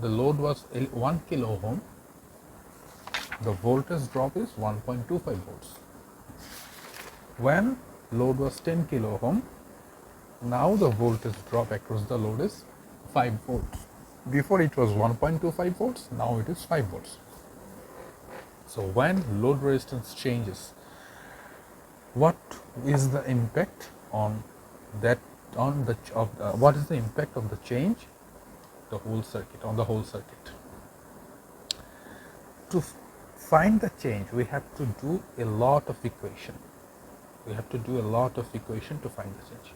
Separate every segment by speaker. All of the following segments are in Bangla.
Speaker 1: the load was 1 kilo ohm, the voltage drop is 1.25 volts. When load was 10 kilo ohm, now the voltage drop across the load is 5 volts. Before it was 1.25 volts, now it is 5 volts. So when load resistance changes, what is the impact on that, on the what is the impact of the change, the whole circuit, on the whole circuit? To find the change, we have to do a lot of equation. We have to do a lot of equation to find the change.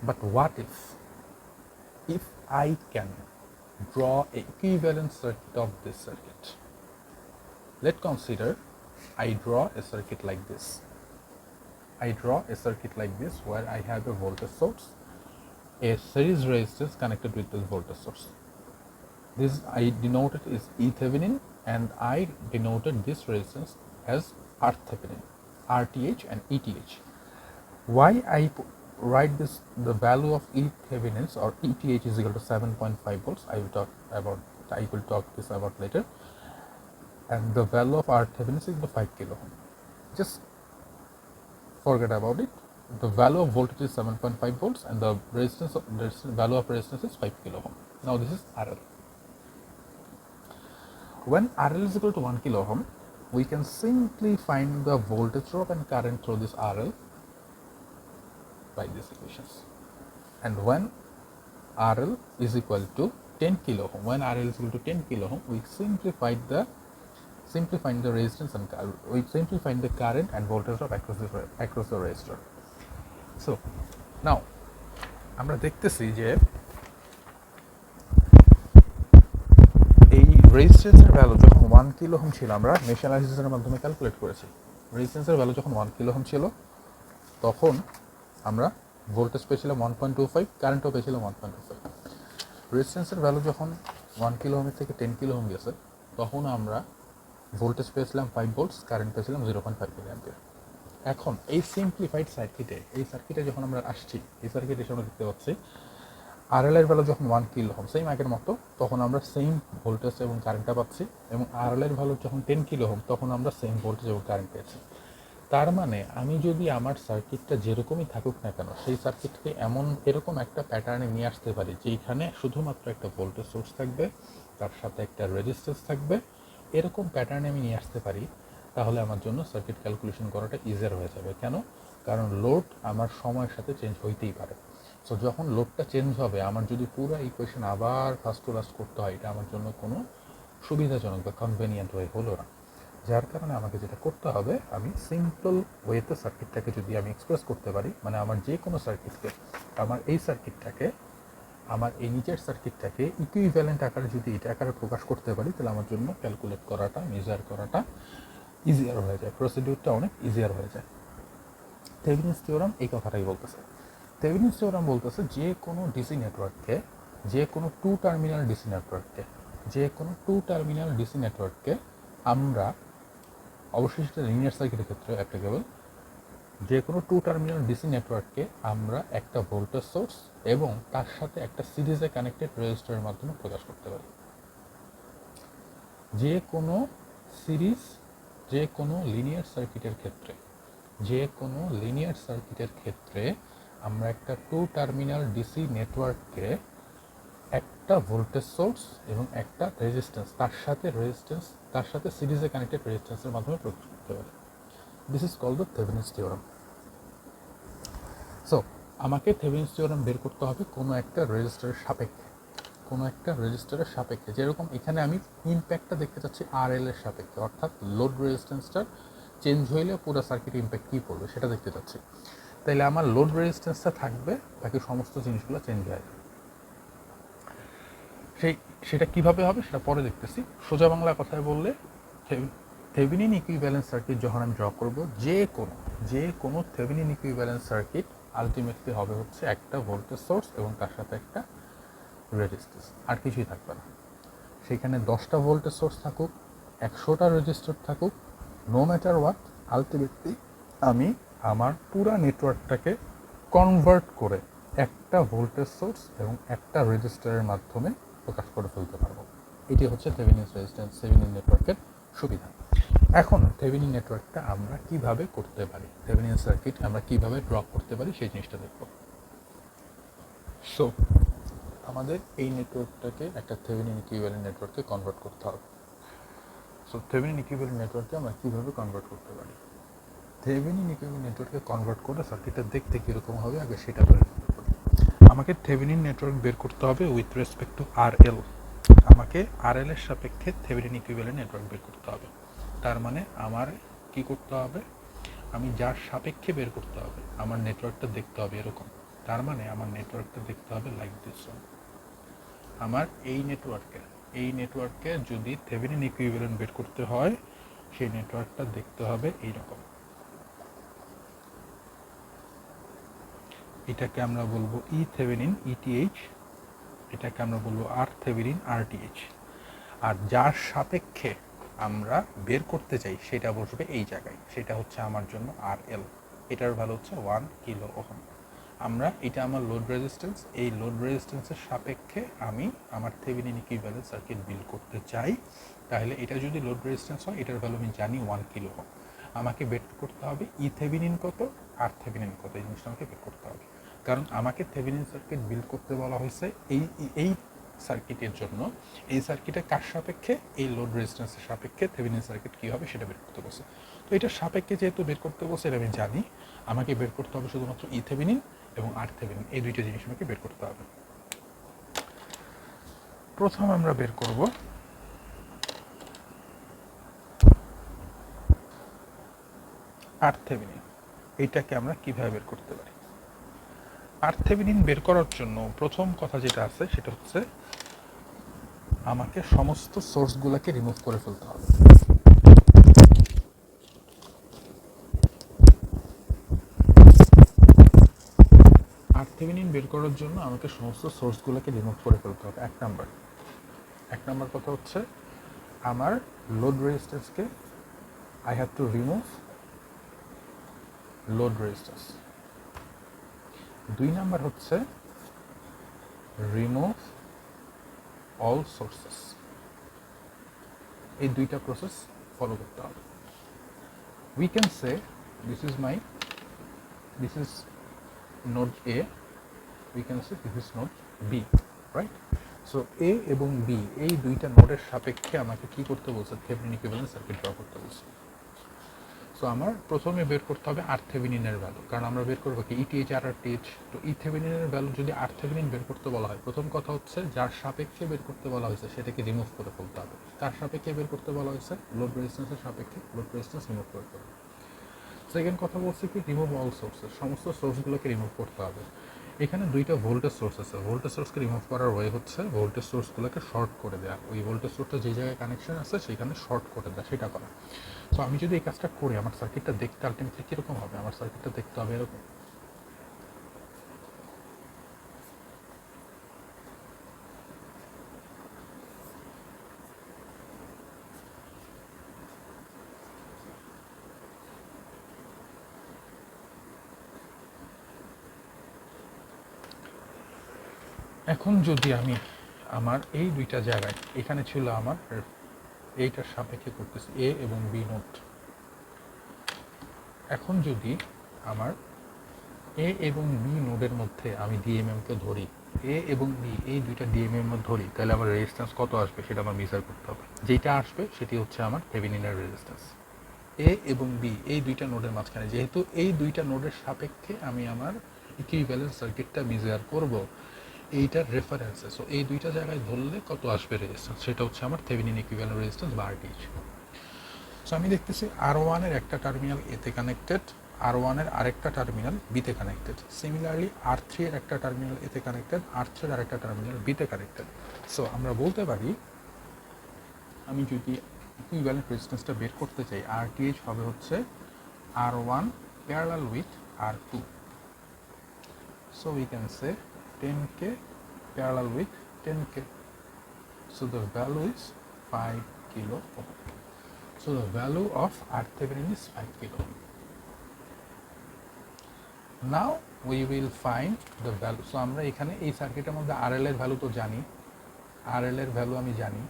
Speaker 1: But what if I can draw an equivalent circuit of this circuit? Let's consider I draw a circuit like this. I draw a circuit like this where I have a voltage source, a series resistance connected with this voltage source. This I denoted is E Thevenin, and I denoted this resistance as R Thevenin, RTH and ETH. Why I write this, the value of E Thevenin's or ETH is equal to 7.5 volts. I will talk this about later. And the value of R Thevenin is equal to 5 kilo ohm. Just forget about it. The value of voltage is 7.5 volts and the value of resistance is 5 kilo ohm. Now this is RL. When RL is equal to 1 kilo ohm, we can simply find the voltage drop and current through this RL by these equations. And when RL is equal to 10 kilo ohm, when RL is equal to 10 kilo ohm, we simplify the resistance and we simplify the current and voltage drop across the resistor. So now আমরা দেখতেছি যে এই রেজিস্ট্যান্সের ভ্যালু যখন 1 কিলো ওহম ছিল, আমরা মেশ অ্যানালাইসিসের মাধ্যমে ক্যালকুলেট করেছি। রেজিস্ট্যান্সের ভ্যালু যখন 1 কিলো ওহম ছিল, তখন আমরা ভোল্টেজ পেয়েছিলাম 1.25, কারেন্টও পেয়েছিলাম 1.25। রেজিস্ট্যান্সের ভ্যালু যখন 1 কিলো ওহমের থেকে 10 কিলো ওহম গেছে, তখন আমরা ভোল্টেজ পেয়েছিলাম 5 ভোল্টস, কারেন্ট পেয়েছিলাম 0.5 মিলি অ্যাম্পিয়ার। এখন এই সিম্পলিফাইড সার্কিটে যখন আমরা আসছি, এই সার্কিটে আমরা দেখতে পাচ্ছি RL এর ভ্যালু যখন 1 কিলো ওহম, সেম আগের মতো, তখন আমরা সেম ভোল্টেজ এবং কারেন্টটা পাচ্ছি, এবং RL এর ভ্যালু যখন 10 কিলো ওহম, তখন আমরা সেম ভোল্টেজ এবং কারেন্ট পেয়েছি। তার মানে আমি যদি আমার সার্কিটটা যেরকমই থাকুক না কেন, সেই সার্কিটকে এরকম একটা প্যাটার্নে নিয়ে আসতে পারি যেখানে শুধুমাত্র একটা ভোল্টেজ সোর্স থাকবে, তার সাথে একটা রেজিস্ট্যান্স থাকবে, এরকম প্যাটার্নে আমি নিয়ে আসতে পারি, তাহলে আমার জন্য সার্কিট ক্যালকুলেশন করাটা ইজিয়ার হয়ে যাবে। কেন? কারণ লোড আমার সময়ের সাথে চেঞ্জ হইতেই পারে। সো যখন লোডটা চেঞ্জ হবে, আমার যদি পুরো ইকুয়েশন আবার ফার্স্ট টু লাস্ট করতে হয়, এটা আমার জন্য কোনো সুবিধাজনক বা কনভেনিয়েন্ট ওয়ে হলো না। যার কারণে আমাকে যেটা করতে হবে, আমি সিম্পল ওয়েতে সার্কিটটাকে যদি আমি এক্সপ্রেস করতে পারি, মানে আমার যে কোনো সার্কিটকে, আমার এই সার্কিটটাকে, আমার এই নিচের সার্কিটটাকে ইকুইভ্যালেন্ট আকারে যদি এটা আকারে প্রকাশ করতে পারি, তাহলে আমার জন্য ক্যালকুলেট করাটা, মেজার করাটা ইজিয়ার হয়ে যায়, প্রসিডিউরটা অনেক ইজিয়ার হয়ে যায়। থেভেনিনস থিওরাম এই কথাটাই বলতেছে। থেভেনিনস থিওরাম বলতেছে যে কোনো ডিসি নেটওয়ার্ককে, যে কোনো টু টার্মিনাল ডিসি নেটওয়ার্ককে আমরা, অবশ্যই লিনিয়ার সার্কিটের ক্ষেত্রে অ্যাপ্লিকেবল, যে কোনো টু টার্মিনাল ডিসি নেটওয়ার্ককে আমরা একটা ভোল্টেজ সোর্স এবং তার সাথে একটা সিরিজে কানেক্টেড রেজিস্টরের মাধ্যমে প্রকাশ করতে পারি। যে কোনো লিনিয়ার সার্কিটের ক্ষেত্রে আমরা একটা টু টার্মিনাল ডিসি নেটওয়ার্ককে একটা ভোল্টেজ সোর্স এবং একটা রেজিস্ট্যান্স, তার সাথে সিরিজে কানেক্টেড রেজিস্ট্যান্সের মাধ্যমে প্রকাশ করতে পারি। This is called the Thevenin's theorem. So আমাকে থেভেনিনস থিওরাম বের করতে হবে কোনো একটা রেজিস্টারের সাপেক্ষে, যেরকম এখানে আমি ইম্প্যাক্টটা দেখতে চাচ্ছি RL এর সাপেক্ষে, অর্থাৎ লোড রেজিস্ট্যান্সটার চেঞ্জ হইলে পুরো সার্কিট ইম্প্যাক্ট কী পড়বে সেটা দেখতে চাচ্ছি। তাইলে আমার লোড রেজিস্ট্যান্সটা থাকবে, বাকি সমস্ত জিনিসগুলো চেঞ্জ হয়ে যাবে। সেটা কীভাবে হবে সেটা পরে দেখতেছি। সোজা বাংলা কথায় বললে, থেভেনিন ইকুইভ্যালেন্স সার্কিট যখন আমি ড্র করব, যে কোনো থেভেনিন ইকুইভ্যালেন্স সার্কিট আলটিমেটলি হবে হচ্ছে একটা ভোল্টেজ সোর্স এবং তার সাথে একটা রেজিস্ট্যান্স, আর কিছুই থাকবে না। সেখানে 10টা ভোল্টেজ সোর্স থাকুক, 100টা রেজিস্টর থাকুক, নো ম্যাটার হোয়াট, আলটিমেটলি আমি আমার পুরা নেটওয়ার্কটাকে কনভার্ট করে একটা ভোল্টেজ সোর্স এবং একটা রেজিস্টারের মাধ্যমে প্রকাশ করে ফেলতে পারবো। এটি হচ্ছে থেভেনিন রেজিস্ট্যান্স থেভেনিন নেটওয়ার্কের সুবিধা। এখন থেভেনিন নেটওয়ার্কটা আমরা কিভাবে করতে পারি, থেভেনিন সার্কিট আমরা কিভাবে ড্র করতে পারি সেই জিনিসটা দেখব। সো আমাদের এই নেটওয়ার্কটাকে একটা থেভেনিন ইকুইভ্যালেন্ট নেটওয়ার্কে কনভার্ট করতে হবে। সো থেভেনিন ইকুইভ্যালেন্ট নেটওয়ার্কে আমরা কীভাবে কনভার্ট করতে পারি, থেভেনিন ইকুইভ্যালেন্ট নেটওয়ার্কে কনভার্ট করে সার্কিটটা দেখতে কীরকম হবে আগে সেটা বের করতে পারি। আমাকে থেভেনিন নেটওয়ার্ক বের করতে হবে উইথ রেসপেক্ট টু RL। আমাকে RL এর সাপেক্ষে থেভেনিন ইকুইভ্যালেন্ট নেটওয়ার্ক বের করতে হবে। তার মানে আমার কি করতে হবে, আমি যার সাপেক্ষে বের করতে হবে আমার নেটওয়ার্কটা দেখতে হবে এরকম। তার মানে আমার নেটওয়ার্কটা দেখতে হবে লাইক দিস ওয়ান। আমার এই নেটওয়ার্কে যদি থেভেনিন ইকুইভ্যালেন্ট বের করতে হয় সেই নেটওয়ার্কটা দেখতে হবে এইরকম। এটাকে আমরা বলবো ই থেভেনিন ETH, এটাকে আমরা বলবো আর থেভেনিন RTH। আর যার সাপেক্ষে আমরা বের করতে চাই সেটা বসবে এই জায়গায়, সেটা হচ্ছে আমার জন্য RL। এটার ভ্যালু হচ্ছে 1 কিলো ওহম। এটা আমার লোড রেজিস্ট্যান্স, এই লোড রেজিস্ট্যান্সের সাপেক্ষে আমি আমার থেভেনিন ইকুইভ্যালেন্ট সার্কিট বিল্ড করতে চাই। তাহলে এটা যদি লোড রেজিস্ট্যান্স হয় এটার ভ্যালু আমি জানি 1 কিলো ওহম। আমাকে বের করতে হবে ই থেভেনিন কত আর থেভেনিন কত, এই জিনিসটা আমাকে বের করতে হবে। কারণ আমাকে থেভেনিন সার্কিট বিল্ড করতে বলা হয়েছে এই সার্কিটের জন্য। এই সার্কিটের কার সাপেক্ষে, এই লোড রেজিস্ট্যান্সের সাপেক্ষে থেভেনিন সার্কিট কী হবে সেটা বের করতে বলছে। তো এটা সাপেক্ষে যেহেতু বের করতে বলছে এটা আমি জানি, আমাকে বের করতে হবে শুধুমাত্র ই থেভেনিন এবং আর থেভেনিন, এই দুইটা জিনিস আমাকে বের করতে হবে। প্রথম আমরা বের করব আর থেভেনিন। এইটাকে আমরা কিভাবে বের করতে পারি? আর থেভেনিন বের করার জন্য প্রথম কথা যেটা আছে সেটা হচ্ছে আমাকে সমস্ত সোর্সগুলোকে রিমুভ করে ফেলতে হবে। আর থেভেনিন বের করার জন্য আমাকে সমস্ত সোর্সগুলোকে রিমুভ করে ফেলতে হবে। এক নাম্বার কথা হচ্ছে আমার লোড রেজিস্ট্যান্সকে I have to remove load resistance. 2 number হচ্ছে রিমুভ অল সোর্সেস। এই দুইটা প্রসেস ফলো করতে হবে। We can say this is node A, we can say this is node B, right? So A এবং B এই দুইটা নোডের সাপেক্ষে আমাকে কি করতে বলছে, থেভেনিন ইকুইভ্যালেন্ট সার্কিট ড্র করতে বলছে। সো আমার প্রথমে বের করতে হবে আর থেভেনিনের ভ্যালু, কারণ আমরা বের করবো কি ETH আর RTH। তো ই থেভেনিনের ভ্যালু যদি আর থেভেনিন বের করতে বলা হয়, প্রথম কথা হচ্ছে যার সাপেক্ষে বের করতে বলা হয়েছে সেটাকে রিমুভ করে ফেলতে হবে। তার সাপেক্ষে বের করতে বলা হয়েছে লোড রেজিস্ট্যান্সের সাপেক্ষে লোড রেজিস্ট্যান্স রিমুভ করতে হবে। সেকেন্ড কথা বলছে কি রিমুভ অল সোর্সেস, সমস্ত সোর্সগুলোকে রিমুভ করতে হবে। এখানে দুইটা ভোল্টেজ সোর্স আছে, ভোল্টেজ সোর্সকে রিমুভ করার ওয়ে হচ্ছে ভোল্টেজ সোর্সগুলোকে শর্ট করে দেওয়া। ওই ভোল্টেজ সোর্সটা যে জায়গায় কানেকশন আছে সেখানে শর্ট করে দেওয়া, সেটা করা। সো আমি যদি এই কাজটা করি আমার সার্কিটটা দেখতে আলটিমেটলি কীরকম হবে, আমার সার্কিটটা দেখতে হবে এরকম। এখন যদি আমি আমার এই দুইটা জায়গায়, এখানে ছিল আমার এইটার সাপেক্ষে করতেছি A এবং B নোড। এখন যদি আমার A এবং B নোডের মধ্যে আমি ডিএমএমকে ধরি, A এবং B এই দুইটা ডিএমএম ধরি, তাহলে আমার রেজিস্ট্যান্স কত আসবে সেটা আমার বিচার করতে হবে। যেটা আসবে সেটি হচ্ছে আমার থেভেনিনের রেজিস্ট্যান্স। A এবং B এই দুইটা নোডের মাঝখানে, যেহেতু এই দুইটা নোডের সাপেক্ষে আমি আমার ইকুইভ্যালেন্ট সার্কিটটা মেজার করব, এইটার রেফারেন্সে। সো এই দুইটা জায়গায় ধরলে কত আসবে রেজিস্ট্যান্স, সেটা হচ্ছে আমার থেভেনিন ইকুইভ্যালেন্ট রেজিস্ট্যান্স বা RTH। সো আমি দেখতেছি R1 এর একটা টার্মিনাল এতে কানেক্টেড, R1 এর আরেকটা টার্মিনাল বিতে কানেক্টেড। সিমিলারলি R3 এর একটা টার্মিনাল এতে কানেক্টেড, R3 এর আরেকটা টার্মিনাল বিতে কানেক্টেড। সো আমরা বলতে পারি আমি যদি ইকুইভ্যালেন্ট রেজিস্ট্যান্সটা বের করতে চাই, RTH হবে হচ্ছে R1 parallel with R2। So we can say 10K parallel with 10K. So the value is 5 kilo ohm. So the value of Thevenin is 5 kilo ohm. Now we will find the value. So আমরা এখানে এই সার্কিটের মধ্যে RL এর ভ্যালু তো জানি, RL এর ভ্যালু আমি জানি।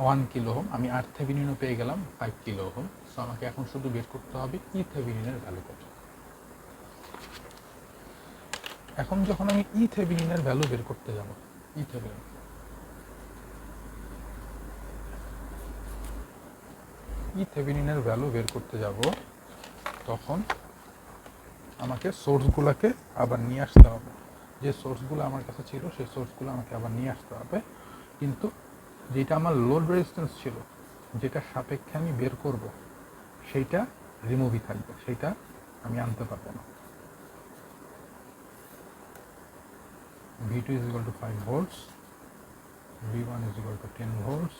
Speaker 1: 1 কিলো ওহম, আমি আর থেভেনিনও পেয়ে গেলাম 5 কিলো ওহম। সো আমাকে এখন শুধু বের করতে হবে ই থেভেনিনের ভ্যালু কত। এখন যখন আমি ই থেভেনিনের ভ্যালু বের করতে যাব, ই থেভেনিনের ভ্যালু বের করতে যাব, তখন আমাকে সোর্সগুলোকে আবার নিয়ে আসতে হবে। যে সোর্সগুলো আমার কাছে ছিল সেই সোর্সগুলো আমাকে আবার নিয়ে আসতে হবে, কিন্তু যেটা আমার লোড রেজিস্ট্যান্স ছিল, যেটা সাপেক্ষে আমি বের করব, সেইটা রিমুভই থাকবে, সেইটা আমি আনতে পারবো না। V2 is equal to 5 volts, V1 is equal to 10 volts,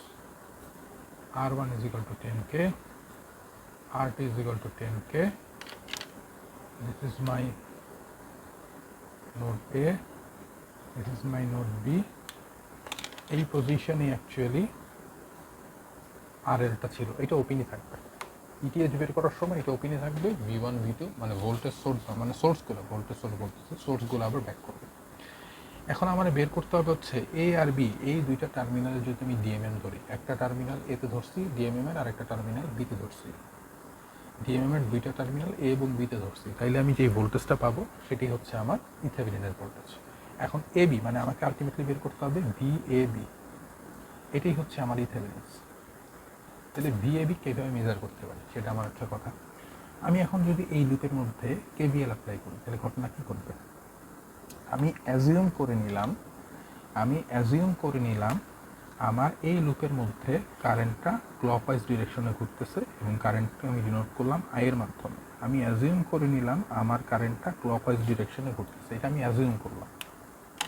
Speaker 1: R1 is equal to 10K, R2 is equal to 10K. This is my node A, this is my node B. এই পজিশনে অ্যাকচুয়ালি RL-টা ছিল, এটা ওপেনই থাকবে। ইটিএইচ বের করার সময় এটা ওপেনই থাকবে, V1 V2 মানে ভোল্টেজ সোর্স, মানে সোর্সগুলো, ভোল্টেজ সোর্স বলতেছে, সোর্সগুলো আবার ব্যাক করবে। এখন আমার বের করতে হবে হচ্ছে এ আর বি, এই দুইটা টার্মিনালে যদি আমি ডিএমএম ধরি, একটা টার্মিনাল এতে ধরছি ডিএমএম এর, আর একটা টার্মিনাল বিতে ধরছি, ডিএমএম এর দুইটা টার্মিনাল এ এবং বিতে ধরছি, তাইলে আমি যে ভোল্টেজটা পাবো সেটি হচ্ছে আমার থেভেনিনের ভোল্টেজ। এখন এ বি মানে আমাকে আলটিমেটলি বের করতে হবে ভি এ বি, এটাই হচ্ছে আমার থেভেনিনস। তাহলে ভি এ বি কীভাবে মেজার করতে পারি সেটা আমার একটা কথা। আমি এখন যদি এই লুপের মধ্যে কেভিএল অ্যাপ্লাই করি, তাহলে ঘটনা কী ঘটবে? আমি অ্যাজিউম করে নিলাম আমার এই লুপের মধ্যে কারেন্টটা ক্লকওয়াইজ ডিরেকশনে ঘুরতেছে, এবং কারেন্টটা আমি ডিনোট করলাম আই এর মাধ্যমে। আমি অ্যাজিউম করে নিলাম আমার কারেন্টটা ক্লকওয়াইজ ডিরেকশনে ঘুরতেছে, এটা আমি অ্যাজিউম করলাম,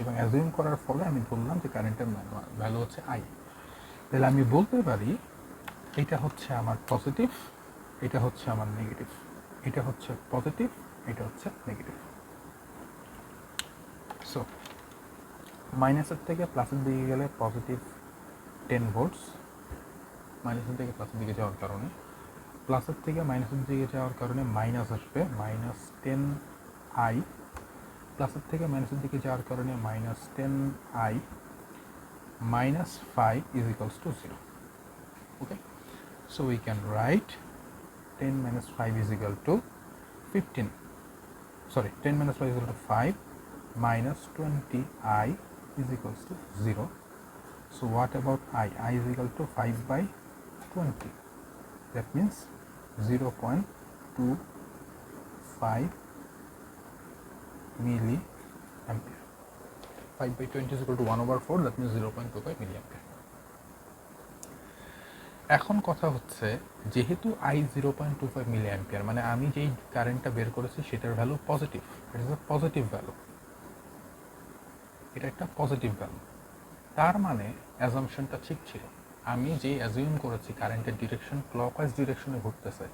Speaker 1: এবং অ্যাজিউম করার ফলে আমি বললাম যে কারেন্টের ভ্যালু হচ্ছে আই। তাহলে আমি বলতে পারি এটা হচ্ছে আমার পজিটিভ, এটা হচ্ছে আমার নেগেটিভ, এটা হচ্ছে পজিটিভ, এটা হচ্ছে নেগেটিভ। সো মাইনাসের থেকে প্লাসের দিকে গেলে পজিটিভ 10 ভোল্টস, মাইনাসের থেকে প্লাসের দিকে যাওয়ার কারণে, প্লাসের থেকে মাইনাসের দিকে যাওয়ার কারণে মাইনাস আসবে মাইনাস 10 আই, প্লাসের থেকে মাইনাসের দিকে যাওয়ার কারণে minus 10 I minus 5 is equals to 0. Okay, so we can write 10 minus 5 is equal to 15, sorry, 10 minus 5 is equal to 5 minus 20i is equals to 0. So what about I is equal to 5 by 20, that means 0.25 milliampere. 5 by 20 is equal to 1 over 4, that means 0.25 milliampere. এখন কথা হচ্ছে, যেহেতু I 0.25 milliampere, মানে আমি যেই কারেন্টটা বের করেছি সেটার value positive, it is a positive value, এটা একটা পজিটিভ ভ্যালু, তার মানে অ্যাজাম্পশনটা ঠিক ছিল। আমি যে অ্যাজিউম করেছি কারেন্টের ডিরেকশন ক্লকওয়াইজ ডিরেকশনে ঘুরতেছে,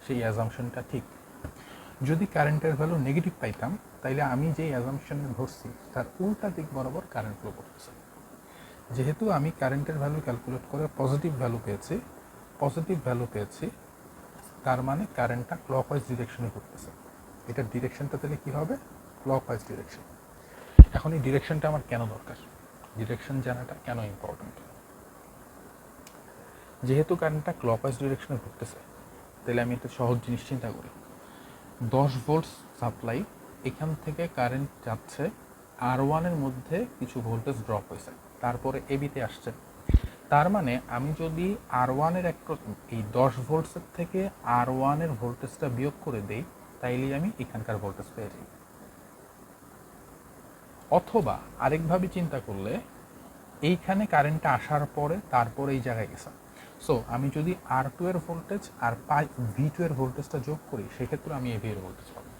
Speaker 1: সেই অ্যাজাম্পশনটা ঠিক। যদি কারেন্টের ভ্যালু নেগেটিভ পাইতাম, তাইলে আমি যেই অ্যাজাম্পশনে ধরছি তার উল্টা দিক বরাবর কারেন্ট ফ্লো করতেছে। যেহেতু আমি কারেন্টের ভ্যালু ক্যালকুলেট করে পজিটিভ ভ্যালু পেয়েছি, তার মানে কারেন্টটা ক্লকওয়াইজ ডিরেকশনে ঘুরতেছে। এটার ডিরেকশনটা তাহলে কী হবে? Clockwise direction. এখন এই ডিরেকশনটা আমার কেন দরকার? ডিরেকশন জানাটা কেন ইম্পর্টেন্ট? যেহেতু কারেন্টটা ক্লকওয়াইজ ডিরেকশনে ঘুরতেছে, তাহলে আমি একটা সহজ জিনিস চিন্তা করি। 10 ভোল্টস সাপ্লাই, এখান থেকে কারেন্ট যাচ্ছে, R1 এর মধ্যে কিছু ভোল্টেজ ড্রপ হয়েছে, তারপরে এবিতে আসছে। তার মানে আমি যদি R1 এর এই 10 ভোল্টসের থেকে R1 এর ভোল্টেজটা বিয়োগ করে দেই, তাইলেই আমি এখানকার ভোল্টেজ পেয়ে যাই। অথবা আরেকভাবে চিন্তা করলে, এইখানে কারেন্টটা আসার পরে তারপরে এই জায়গায় গেছে, সো আমি যদি R2 এর ভোল্টেজ আর V2 এর ভোল্টেজটা যোগ করি, সেক্ষেত্রে আমি এভি এর ভোল্টেজ পাবো।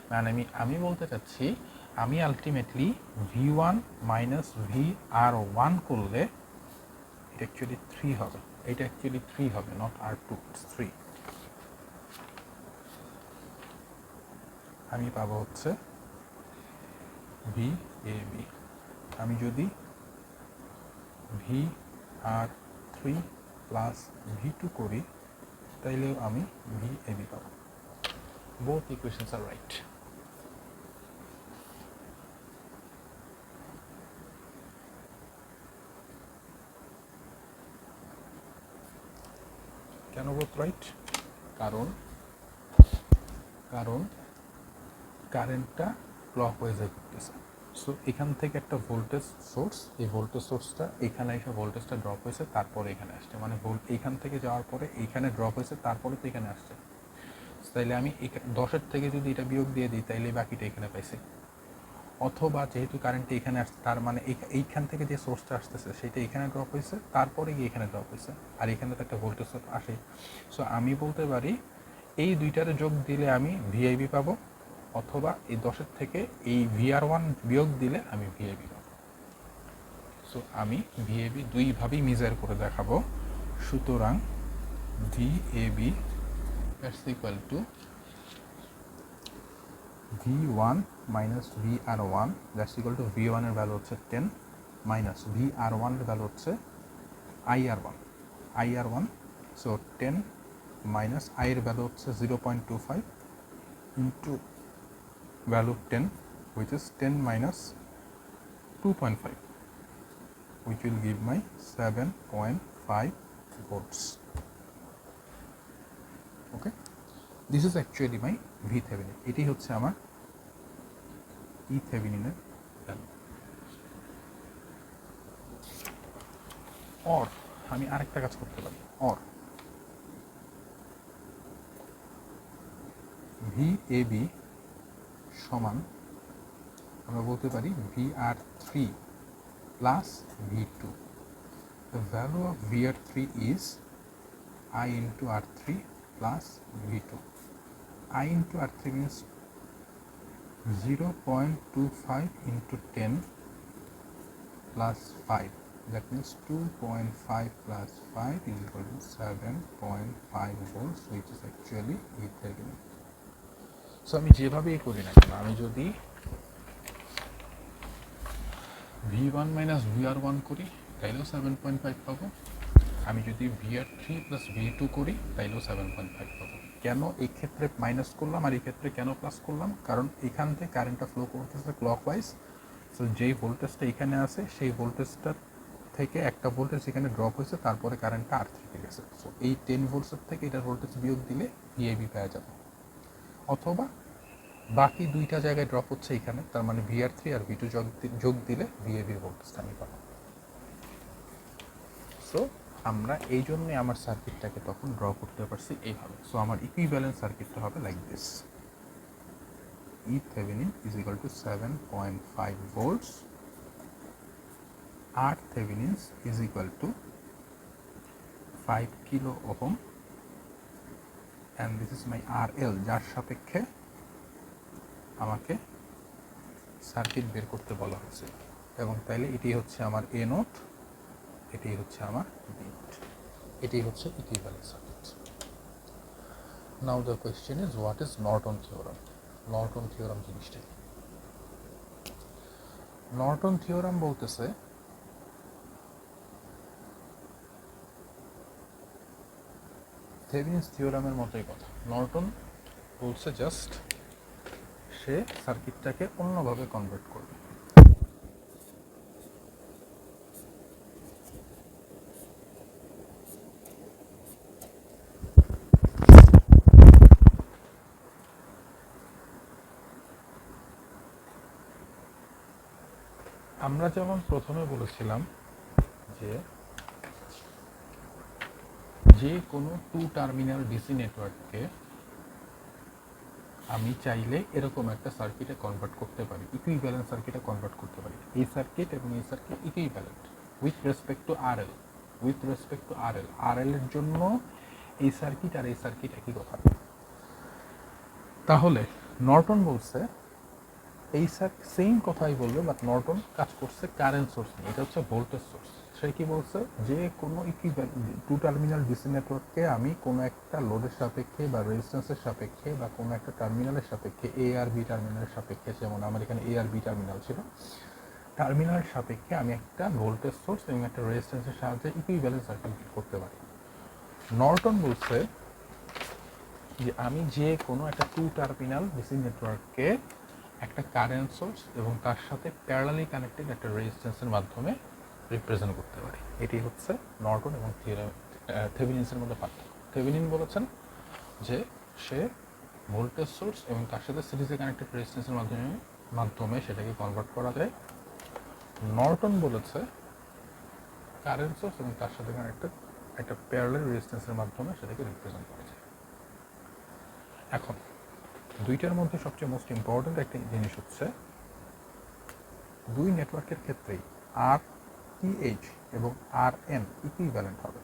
Speaker 1: মানে আমি বলতে চাচ্ছি, আমি আলটিমেটলি V1 মাইনাস VR1 করলে এটা অ্যাকচুয়ালি 3 হবে, এটা অ্যাকচুয়ালি 3 হবে, নট R2, ইটস 3। আমি পাবো হচ্ছে VAB। আমি যদি VR3 প্লাস V2 করি, তাইলেও আমি VAB পাবো। Both equations are right. কেন বোথ রাইট? কারণ কারেন্টটা ক্লকওয়াইজে ঘুরতেছে। সো এখান থেকে একটা ভোল্টেজ সোর্স, এই ভোল্টেজ সোর্সটা এখানে এসে ভোল্টেজটা ড্রপ হয়েছে, তারপরে এখানে আসছে, মানে এইখান থেকে যাওয়ার পরে এইখানে ড্রপ হয়েছে, তারপরে তো এখানে আসছে। তাইলে আমি 10-এর থেকে যদি এটা বিয়োগ দিয়ে দিই তাইলে বাকিটা এখানে পাইছি। অথবা যেহেতু কারেন্টটা এখানে আসছে, তার মানে এইখান থেকে যে সোর্সটা আসতেছে সেটা এখানে ড্রপ হয়েছে, তারপরে গিয়ে এখানে ড্রপ হয়েছে, আর এখানে তো একটা ভোল্টেজ সোর্স আসে। সো আমি বলতে পারি এই দুইটারে যোগ দিলে আমি ভিআইবি পাবো, অথবা এই 10-এর থেকে এই VR1 বিয়োগ দিলে আমি ভিআইবি পাবো। সো আমি ভিএবি দুইভাবেই মেজার করে দেখাবো। সুতরাং ভিএবি that's equal two V1 minus VR1, that's equal two V1 এর ভ্যালু হচ্ছে 10 মাইনাস VR1 এর ভ্যালু হচ্ছে IR1। সো 10 মাইনাস I এর ভ্যালু হচ্ছে 0.25 into value of 10, which is 10 minus 2.5, which will give my 7.5 volts. Okay, this is actually my V Thevenin. এটি হচ্ছে আমার E Thevenin এর ভ্যালু। or আমি আরেকটা কাজ করতে পারি, or VAB সমান আমরা বলতে পারি VR3 plus V2. The value of VR3 is I into R3 plus V2. I into R3 means 0.25 into 10 plus 5. That means 2.5 plus 5 is equal to 7.5 volts, which is actually E Thevenin. So আমি যেভাবেই করি না কেন, আমি যদি V1 মাইনাস VR1 করি তাইলেও 7.5 পাবো, আমি যদি VR3 প্লাস V2 করি তাইলেও 7.5 পাবো। কেন এই ক্ষেত্রে মাইনাস করলাম আর এই ক্ষেত্রে কেন প্লাস করলাম? কারণ এখান থেকে কারেন্টটা ফ্লো করতেছে ক্লকওয়াইজ। সো যেই ভোল্টেজটা এখানে আছে সেই ভোল্টেজটা থেকে একটা ভোল্টেজ এখানে ড্রপ হয়েছে, তারপরে কারেন্টটা R3-তে গেছে। সো এই 10 ভোল্টসের থেকে এটার ভোল্টেজ বিয়োগ দিলে ভিআইবি পাওয়া যাবে, অথবা বাকি দুইটা জায়গায় ড্রপ হচ্ছে এখানে, তার মানে VR3 আর V2 যোগ দিলে ভিএবির ভোল্টেজটা আমি পাবো। সো আমরা এই জন্যই আমার সার্কিটটাকে তখন ড্র করতে পারছি এইভাবে। সো আমার ইকুইভ্যালেন্ট সার্কিটটা হবে like this, E Thevenin is equal to 7.5 volts, R Thevenin is equal to 5 kilo ohm, and this is my RL যার সাপেক্ষে আমাকে সার্কিট বের করতে বলা হয়েছে। এবং তাইলে এটি হচ্ছে আমার A নোট, এটি হচ্ছে আমার B নোট, এটি হচ্ছে equivalent circuit. Now the question is what is Norton theorem? Norton theorem জিনিসটা কি? নর্টন থিওরাম বলতেছে থেভেনিনস থিওরামের মতোই কথা। নর্টন বলছে জাস্ট সে সার্কিটটাকে অন্যভাবে কনভার্ট করবে। আমরা যেমন প্রথমে বলেছিলাম যে কোনো 2 টার্মিনাল ডিসি নেটওয়ার্ককে আমি চাইলে এরকম একটা সার্কিটে কনভার্ট করতে পারি, ইকুইভ্যালেন্ট সার্কিটে কনভার্ট করতে পারি। এই সার্কিট এবং এই circuit equivalent with respect to RL, RL এর জন্য এই সার্কিট আর এই সার্কিট একই কথা। তাহলে নর্টন বলছে এই সেম কথাই বলবে, বাট নর্টন কাজ করছে কারেন্ট সোর্স নিয়ে, এটা হচ্ছে ভোল্টেজ সোর্স। সে কি বলছে, যে কোনো ইকুইভ্যালেন্ট 2 টার্মিনাল ডিসি নেটওয়ার্ককে আমি কোনো একটা লোডের সাপেক্ষে বা রেজিস্ট্যান্সের সাপেক্ষে বা কোনো একটা টার্মিনালের সাপেক্ষে, এ আর বি টার্মিনালের সাপেক্ষে, যেমন আমার এখানে এ আর বি টার্মিনাল ছিল, টার্মিনালের সাপেক্ষে আমি একটা ভোল্টেজ সোর্স এবং একটা রেজিস্ট্যান্সের সাহায্যে ইকুইভ্যালেন্ট সার্কিট করতে পারি। নর্টন বলছে যে আমি যে কোনো একটা 2 টার্মিনাল ডিসি নেটওয়ার্ককে একটা কারেন্ট সোর্স এবং তার সাথে প্যারালালি কানেক্টেড একটা রেজিস্ট্যান্সের মাধ্যমে রিপ্রেজেন্ট করতে পারি। এটি হচ্ছে নর্টন এবং থেভেনিনসের মধ্যে পার্থক্য। থেভেনিন বলেছেন যে সে ভোল্টেজ সোর্স এবং তার সাথে সিরিজে কানেক্টেড রেজিস্ট্যান্সের মাধ্যমে সেটাকে কনভার্ট করা যায়। নর্টন বলেছে কারেন্ট সোর্স এবং তার সাথে কানেক্টেড একটা প্যারালাল রেজিস্ট্যান্সের মাধ্যমে সেটাকে রিপ্রেজেন্ট করা যায়। এখন দুইটার মধ্যে সবচেয়ে মোস্ট ইম্পর্ট্যান্ট একটা জিনিস হচ্ছে দুই নেটওয়ার্কের ক্ষেত্রেই আর টিএইচ এবং আর এন ইকুইভ্যালেন্ট হবে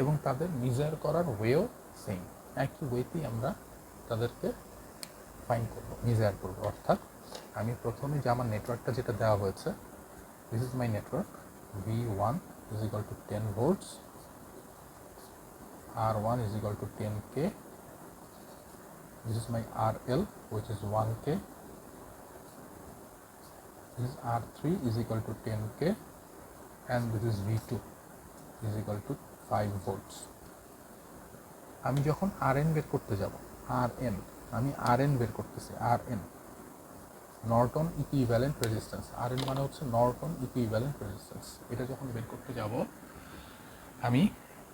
Speaker 1: এবং তাদের মেজার করার ওয়েও সেম, একই ওয়েতেই আমরা তাদেরকে ফাইন্ড করবো, মেজার করবো। অর্থাৎ আমি প্রথমে যে আমার নেটওয়ার্কটা যেটা দেওয়া হয়েছে, this is my network, V1 is equal to 10 volts, R1 is equal to 10K, this is my RL which is 1K, this is R3 is equal to 10K, and this is V2 is equal to 5 volts. আমি যখন RN বের করতে যাব, RN আমি RN বের করতেছি, RN Norton equivalent resistance, RN মানে হচ্ছে নর্টন ইকুইভ্যালেন্ট রেজিস্ট্যান্স। এটা যখন বের করতে যাব আমি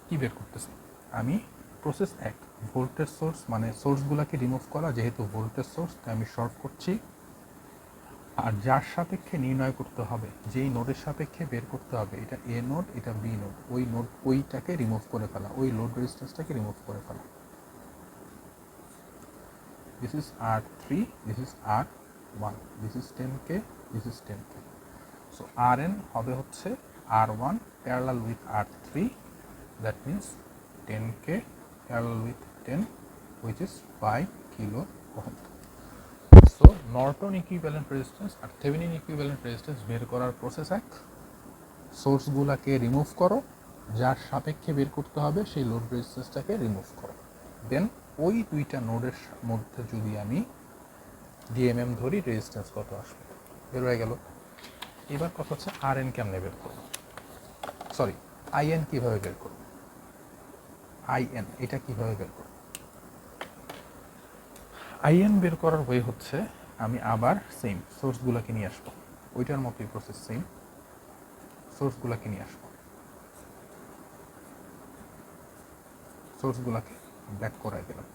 Speaker 1: কি বের করতেছি, আমি প্রসেস এক ভোল্টেজ সোর্স মানে সোর্সগুলোকে রিমুভ করা, যেহেতু ভোল্টেজ সোর্স তাই আমি শর্ট করছি। আর যার সাপেক্ষে নির্ণয় করতে হবে, যেই নোডের সাপেক্ষে বের করতে হবে, এটা এ নোড এটা বি নোড, ওই নোড ওইটাকে রিমুভ করে ফেলা, ওই লোড রেজিস্ট্যান্সটাকে রিমুভ করে ফেলা। This is R3, this is R1, this is 10K, this is 10K। So RN হবে হচ্ছে R1 parallel with R3, that means 10K parallel with 10 which is 5 kilo ohm. So Norton equivalent resistance আর থেভেনিন ইকুইভ্যালেন্ট রেজিস্ট্যান্স বের করার প্রসেস এক, সোর্সগুলোকে রিমুভ করো, যার সাপেক্ষে বের করতে হবে সেই লোড রেজিস্ট্যান্সটাকে রিমুভ করো, দেন ওই দুইটা নোডের মধ্যে যদি আমি ডিএমএম ধরি রেজিস্ট্যান্স কত আসবে, বের হয়ে গেল। এবার কথা হচ্ছে RN কেমনে বের করব, সরি IN কীভাবে বের করব, IN এটা কীভাবে বের করব। IN বের করার ওয়ে হচ্ছে আমি আবার সেম সোর্সগুলোকে নিয়ে আসবো, ওইটার মতোই প্রসেস, সেম সোর্সগুলোকে নিয়ে আসবো, সোর্সগুলোকে ব্যাক করাই দিলাম।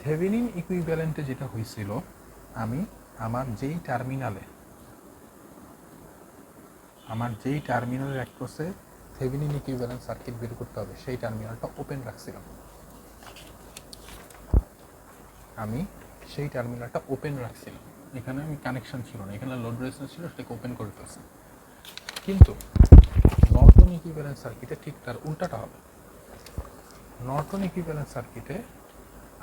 Speaker 1: থেভেনিন ইকুইভ্যালেন্টে যেটা হয়েছিল, আমি আমার যেই টার্মিনালের অ্যাক্রসে থেভেনিন ইকুইভ্যালেন্ট সার্কিট বের করতে হবে সেই টার্মিনালটা ওপেন রাখছিলাম, এখানে আমি কানেকশন ছিল না, এখানে লোড রেজিস্ট্যান্স ছিল, সেটাকে ওপেন করে ফেলছি। কিন্তু নর্টন ইকুইভ্যালেন্ট সার্কিটে ঠিক তার উল্টাটা হবে। নর্টন ইকুইভ্যালেন্ট সার্কিটে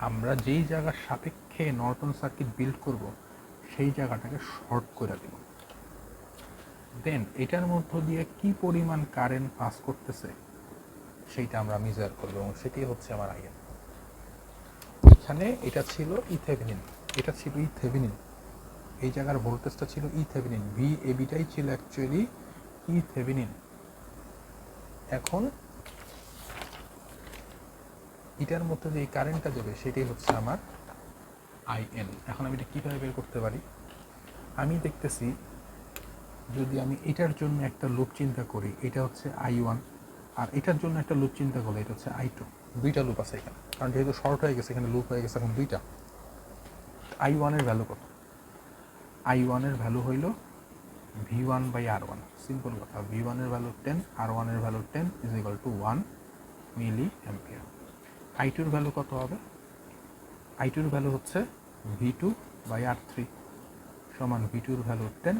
Speaker 1: আমরা যেই জায়গার সাপেক্ষে নর্টন সার্কিট বিল্ড করব সেই জায়গাটাকে শর্ট করে দেব, দেন এটার মধ্য দিয়ে কি পরিমাণ কারেন্ট পাস করতেছে সেইটা আমরা মেজার করব এবং সেটাই হচ্ছে আমার IN। এখানে এটা ছিল ইথেভেনিন, এটা ছিল ইথেভেনিন, এই জায়গার ভোল্টেজটা ছিল ইথেভেনিন, VABটাই ছিল অ্যাকচুয়ালি ইথেভেনিন। এখন এটার মধ্যে যে কারেন্টটা যাবে সেটাই হচ্ছে আমার IN। এখন আমি এটা কীভাবে বের করতে পারি, আমি দেখতেছি যদি আমি এটার জন্য একটা লুপ চিন্তা করি, এটা হচ্ছে I1, আর এটার জন্য একটা লুপ চিন্তা করলে এটা হচ্ছে I2, দুইটা লুপ আছে এখানে, কারণ যেহেতু শর্ট হয়ে গেছে এখানে লুপ হয়ে গেছে এখন দুইটা। I1 এর ভ্যালু কত, I1 এর ভ্যালু হইল V1/R1, সিম্পল কথা, V1 এর ভ্যালু 10, R1 এর value 10 is equal to 1 milli ampere. I2 এর ভ্যালু কত হবে, I2 এর ভ্যালু হচ্ছে V2/R3 সমান V2 এর ভ্যালু 10,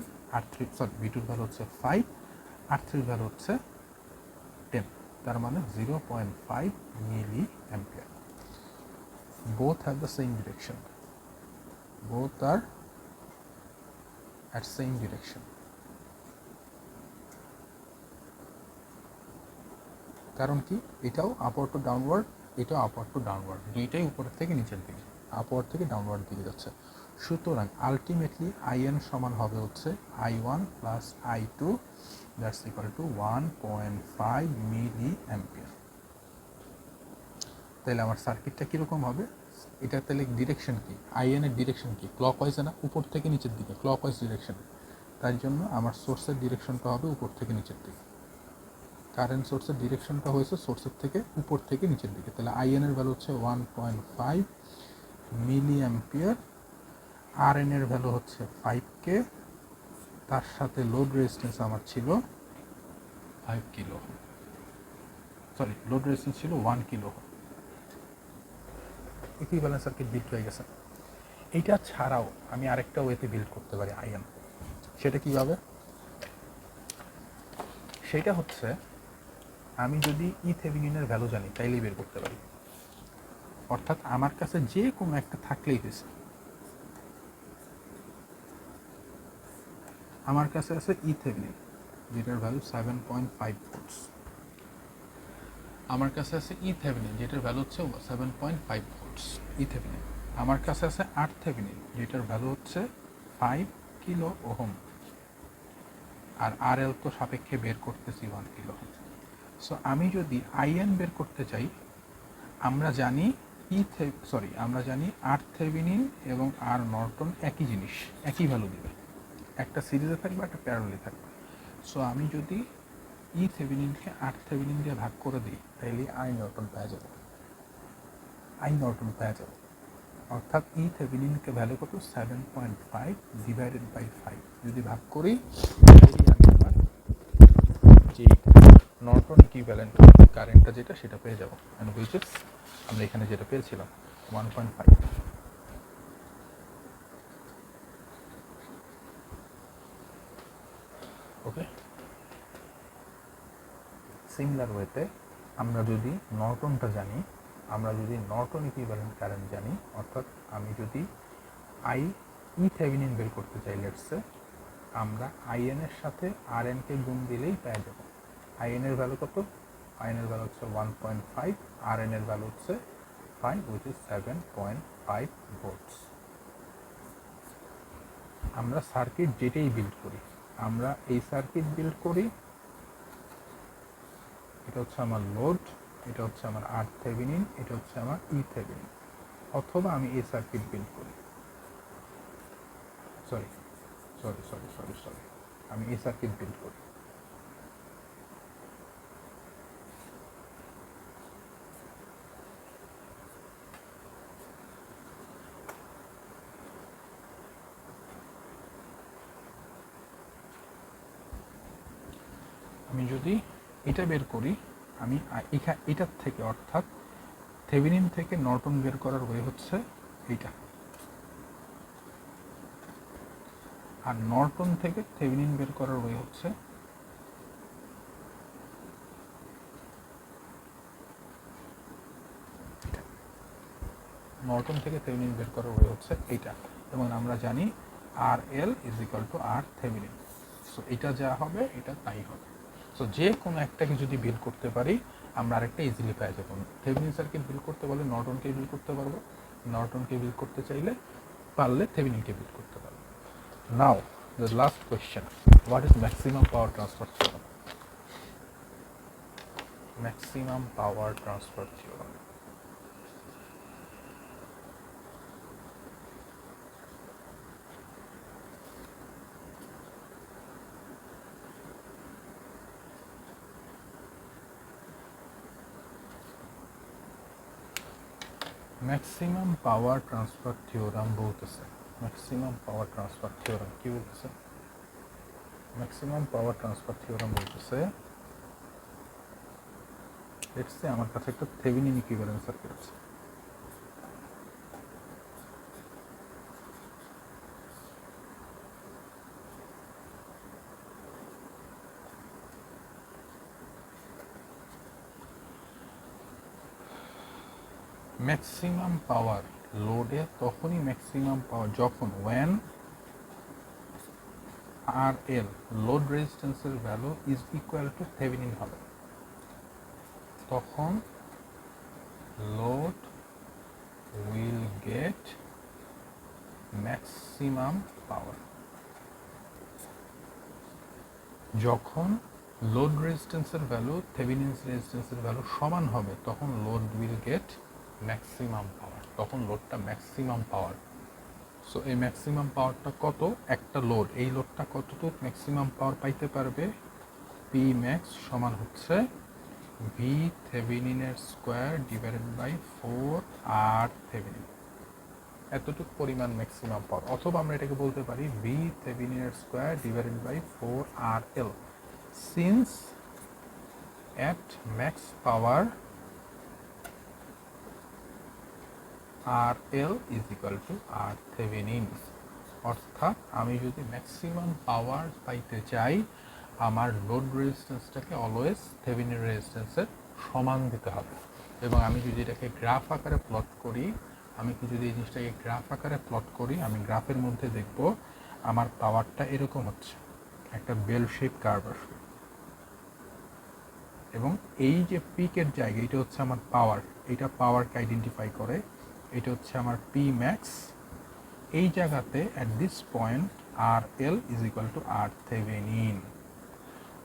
Speaker 1: V2 এর ভ্যালু হচ্ছে 5, R3 এর ভ্যালু হচ্ছে 10, তার মানে 0.5 milli ampere. Both have the same direction, both are at same direction। কারণ কি, এটাও আপওয়ার্ড টু ডাউনওয়ার্ড, এটাও আপওয়ার্ড টু ডাউনওয়ার্ড, দুইটাই উপরের থেকে নিচের দিকে, আপওয়ার্ড থেকে ডাউনওয়ার্ড দিকে যাচ্ছে। সুতরাং আলটিমেটলি IN সমান হবে হচ্ছে I1 plus I2, that's equal to 1.5 milli ampere. তাহলে আমার সার্কিটটা কীরকম হবে, এটা তাহলে ডিরেকশন কি, আইএন এর ডিরেকশন কি, ক্লক ওয়াইজে না, উপর থেকে নিচের দিকে, ক্লক ওয়াইজ ডিরেকশনে। তার জন্য আমার সোর্সের ডিরেকশনটা হবে উপর থেকে নিচের দিকে। কারেন্ট সোর্সের ডিরেকশনটা হয়েছে সোর্সের থেকে উপর থেকে নিচের দিকে। তাহলে আইএন এর ভ্যালু হচ্ছে 1.5 মিলি অ্যাম্পিয়ার, আর এন এর ভ্যালু হচ্ছে 5K, তার সাথে লোড রেজিস্ট্যান্স আমার ছিল 5 কিলো, সরি লোড রেজিস্ট্যান্স ছিল 1 কিলো। ইকুইভ্যালেন্ট সার্কিট বিল্ড হয়ে গেছে। এইটা ছাড়াও আমি আরেকটা ওয়েতে বিল্ড করতে পারি আইএন। সেটা কীভাবে, সেটা হচ্ছে আমি যদি থেভেনিনের ভ্যালু জানি তাইলেই বের করতে পারি। অর্থাৎ আমার কাছে যে কোনো একটা থাকলেই হয়েছে। আমার কাছে আছে থেভেনিন, যেটার ভ্যালু 7.5 ভোল্টস। আমার কাছে আছে থেভেনিন, যেটার ভ্যালু হচ্ছে 7.5 ভোল্টস থেভেনিন। আমার কাছে আছে থেভেনিন, যেটার ভ্যালু হচ্ছে 5 কিলো ওহম, আর আর তো সাপেক্ষে বের করতেছি 1 কিলো। সো আমি যদি আইএন বের করতে চাই, আমরা জানি আমরা জানি থেভেনিন এবং আর নর্টন একই জিনিস, একই ভ্যালু দিবে, একটা সিরিজে থাকবে একটা প্যারালালে থাকবে। সো আমি যদি থেভেনিনকে থেভেনিন দিয়ে ভাগ করে দিই, তাহলে আই নর্টন পেয়ে যাব। অর্থাৎ থেভেনিনকে ভ্যালু কত, 7.5 ডিভাইডেড বাই 5 যদি ভাগ করি, তাহলে আমি আমার যে নর্টন ইকুইভ্যালেন্ট কারেন্টটা যেটা সেটা পেয়ে যাবো। অ্যান্ড হুইচ ইজ, আমরা এখানে যেটা পেয়েছিলাম 1.5। ওকে, সিমিলার ওয়েতে আমরা যদি নর্টনটা জানি, আমরা যদি নর্টন ইকুইভ্যালেন্ট কারেন্ট জানি, অর্থাৎ আমি যদি থেভেনিন বের করতে চাই, লেটসে আমরা আইএন এর সাথে আর এন কে গুণ দিলেই পেয়ে যাব। আইএন এর ভ্যালু কত, আইএন এর ভ্যালু হচ্ছে 1.5, আর এন এর ভ্যালু হচ্ছে 5, which is 7.5 ভোল্টস। আমরা সার্কিট যেটাই বিল্ড করি, আমরা এই সার্কিট বিল্ড করি, এটা হচ্ছে আমার লোড, এটা হচ্ছে আমার থেভেনিন, এটা হচ্ছে আমার থেভেনিন। অথবা আমি এই সার্কিট বিল্ড করি, আমি এই সার্কিট বিল্ড করি, আমি যদি এটা বের করি, আমি এটার থেকে, অর্থাৎ থেভেনিন থেকে নর্টন বের করার ওয়ে হচ্ছে এইটা, আর নর্টন থেকে থেভেনিন বের করার ওয়ে হচ্ছে নর্টন থেকে থেভেনিন বের করার ওয়ে হচ্ছে এইটা। এবং আমরা জানি R L is equal to R Thevenin. So এটা যা হবে এটা তাই হবে। সো যে কোনো একটাকে যদি বিল করতে পারি, আমরা আরেকটা ইজিলি পেয়ে যাবো। থেভেনিন সার্কিট বিল করতে পারলে নর্টনকে বিল করতে পারবো, নর্টনকে বিল করতে চাইলে পারলে থেভেনিনকে বিল করতে পারবো। নাও the last question, what is maximum power transfer theorem? Maximum power transfer theorem. Maximum power transfer theorem বলতেছে, ম্যাক্সিমাম পাওয়ার ট্রান্সফার থিওরাম কি বলতেছে, ম্যাক্সিমাম পাওয়ার ট্রান্সফার থিওরাম বলতেছে, লেটস সে আমার কাছে একটা থেভেনিন ইকুইভ্যালেন্ট সার্কিট আছে, ম্যাক্সিমাম পাওয়ার লোডে তখনই ম্যাক্সিমাম পাওয়ার যখন ওয়েন আর এল লোড রেজিস্ট্যান্সের value is equal two Thevenin হবে, তখন load will get maximum power. যখন লোড রেজিস্ট্যান্সের ভ্যালু থেভেনিনস রেজিস্ট্যান্সের ভ্যালু সমান হবে, তখন load will get maximum power, তখন লোডটা ম্যাক্সিমাম পাওয়ার। সো এই ম্যাক্সিমাম পাওয়ারটা কত, একটা লোড, এই লোডটা কতটুকু ম্যাক্সিমাম পাওয়ার পাইতে পারবে, পি ম্যাক্স সমান হচ্ছে ভি থেভেনিনের square divided by 4 R Thevenin, এতটুকু পরিমাণ ম্যাক্সিমাম পাওয়ার। অথবা আমরা এটাকে বলতে পারি ভি থেভেনিনের square divided by 4 RL, since at max power RL is equal to R Thevenin. অর্থাৎ আমি যদি ম্যাক্সিমাম পাওয়ার পাইতে চাই, আমার লোড রেজিস্ট্যান্সটাকে অলওয়েজ থেভেনিন রেজিস্ট্যান্সের সমান দিতে হবে। এবং আমি যদি এটাকে গ্রাফ আকারে প্লট করি, আমি কি যদি এই জিনিসটাকে গ্রাফ আকারে প্লট করি, আমি গ্রাফের মধ্যে দেখব আমার পাওয়ারটা এরকম হচ্ছে, একটা বেল শেপ কার্ভ আসবে। এবং এই যে পিকের জায়গা, এটা হচ্ছে আমার পাওয়ার, এটা পাওয়ারকে আইডেন্টিফাই করে, এটা হচ্ছে আমার পি ম্যাক্স। এই জায়গাতে at this point R L is equal to R Thevenin.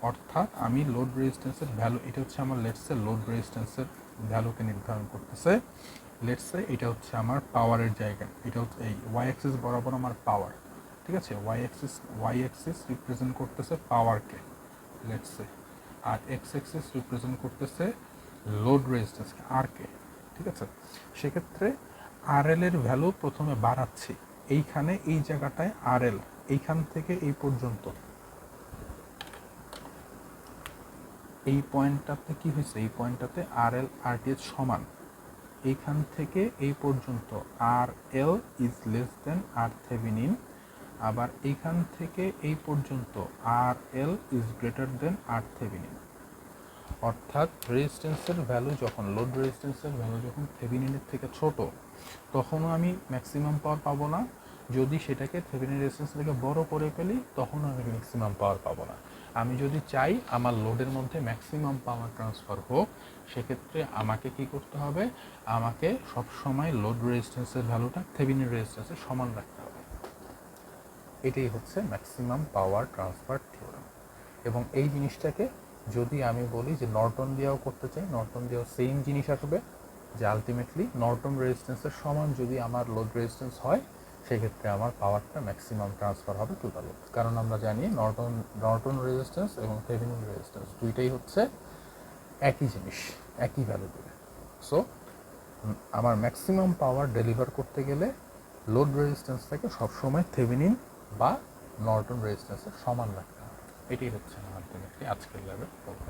Speaker 1: অর্থাৎ আমি লোড রেজিস্ট্যান্সের ভ্যালু, এটা হচ্ছে আমার লেটসে লোড রেজিস্ট্যান্সের ভ্যালুকে নির্ধারণ করতেছে। লেটসে এটা হচ্ছে আমার পাওয়ারের জায়গা, এটা হচ্ছে এই ওয়াই অ্যাক্সিস বরাবর আমার পাওয়ার, ঠিক আছে। ওয়াই অ্যাক্সিস রিপ্রেজেন্ট করতেছে পাওয়ারকে লেটসে, আর এক্স অ্যাক্সিস রিপ্রেজেন্ট করতেছে লোড রেজিস্ট্যান্সকে আরকে, ঠিক আছে। সেক্ষেত্রে আরএল এর ভ্যালু প্রথমে বাড়াচ্ছি, এইখানে এই জায়গাটায় আরএল, এইখান থেকে এই পর্যন্ত, এই পয়েন্টটাতে কি হয়েছে, এই পয়েন্টটাতে আরএল আরটিএস সমান, এইখান থেকে এই পর্যন্ত R L is less than R Thevenin, আবার এইখান থেকে এই পর্যন্ত R L is greater than R Thevenin. অর্থাৎ রেজিস্ট্যান্সের ভ্যালু যখন, লোড রেজিস্ট্যান্সের ভ্যালু যখন থেভেনিনের থেকে ছোট, তখনও আমি ম্যাক্সিমাম পাওয়ার পাবো না। যদি সেটাকে থেভেনিন রেজিস্ট্যান্স থেকে বড় করে ফেলি, তখনও আমি ম্যাক্সিমাম পাওয়ার পাবো না। আমি যদি চাই আমার লোডের মধ্যে ম্যাক্সিমাম পাওয়ার ট্রান্সফার হোক, সেক্ষেত্রে আমাকে কি করতে হবে, আমাকে সবসময় লোড রেজিস্ট্যান্সের ভ্যালুটা থেভেনিন রেজিস্ট্যান্সের সমান রাখতে হবে। এটাই হচ্ছে ম্যাক্সিমাম পাওয়ার ট্রান্সফার থিওরেম। এবং এই জিনিসটাকে যদি আমি বলি যে নর্টন দিয়েও করতে চাই, নর্টন দিয়েও সেম জিনিস আসবে, যে আলটিমেটলি নর্টন রেজিস্ট্যান্সের সমান যদি আমার লোড রেজিস্ট্যান্স হয়, সেক্ষেত্রে আমার পাওয়ারটা ম্যাক্সিমাম ট্রান্সফার হবে টু দ্য লোড। কারণ আমরা জানি নর্টন রেজিস্ট্যান্স এবং থেভেনিন রেজিস্ট্যান্স দুইটাই হচ্ছে একই জিনিস, একই ভ্যালু দেবে। সো আমার ম্যাক্সিমাম পাওয়ার ডেলিভার করতে গেলে লোড রেজিস্ট্যান্সটাকে সবসময় থেভেনিন বা নর্টন রেজিস্ট্যান্সের সমান রাখতে হবে। এটাই হচ্ছে আলটিমেটলি আজকের ল্যাবের কথা।